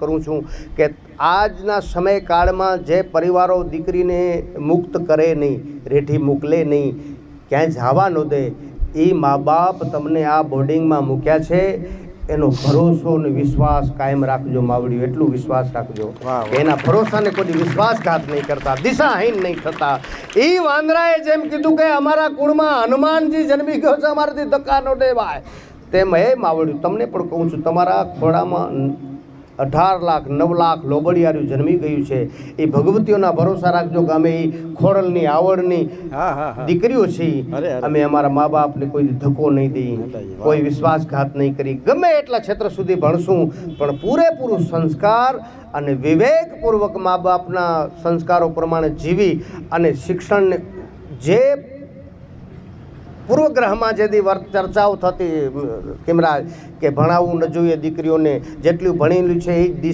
કરું છું કે આજના સમયકાળમાં જે પરિવારો દીકરીને મુક્ત કરે નહીં, રેઠી મોકલે નહીં, ક્યાંય જવા ન દે, એ મા બાપ તમને આ બોર્ડિંગમાં મૂક્યા છે એનો ભરોસો અને વિશ્વાસ કાયમ રાખજો માવડીઓ, એટલું વિશ્વાસ રાખજો કે એના ભરોસાને કોઈ વિશ્વાસઘાત નહીં કરતા, દિશાહીન નહીં થતા. એ વાંદરાએ જેમ કીધું કે અમારા કુળમાં હનુમાનજી જન્મી ગયો છે, અમારાથી ધક્કા ન દેવાય, તેમ હે માવડીઓ તમને પણ કહું છું, તમારા ખોડામાં 18 લાખ 9 લાખ લોબડિયારું જન્મી ગયું છે. એ ભગવતીઓના ભરોસા રાખજો કે અમે એ ખોડલની આવડની દીકરીઓ છીએ, અમે અમારા મા બાપને કોઈ ધક્કો નહીં દઈ, કોઈ વિશ્વાસઘાત નહીં કરી, ગમે એટલા ક્ષેત્ર સુધી ભણશું પણ પૂરેપૂરું સંસ્કાર અને વિવેકપૂર્વક મા બાપના સંસ્કારો પ્રમાણે જીવી અને શિક્ષણને જે પૂર્વગ્રહમાં જે ચર્ચાઓ થતી કિમરાજ કે ભણાવવું ન જોઈએ દીકરીઓને, જેટલું ભણેલું છે એ જ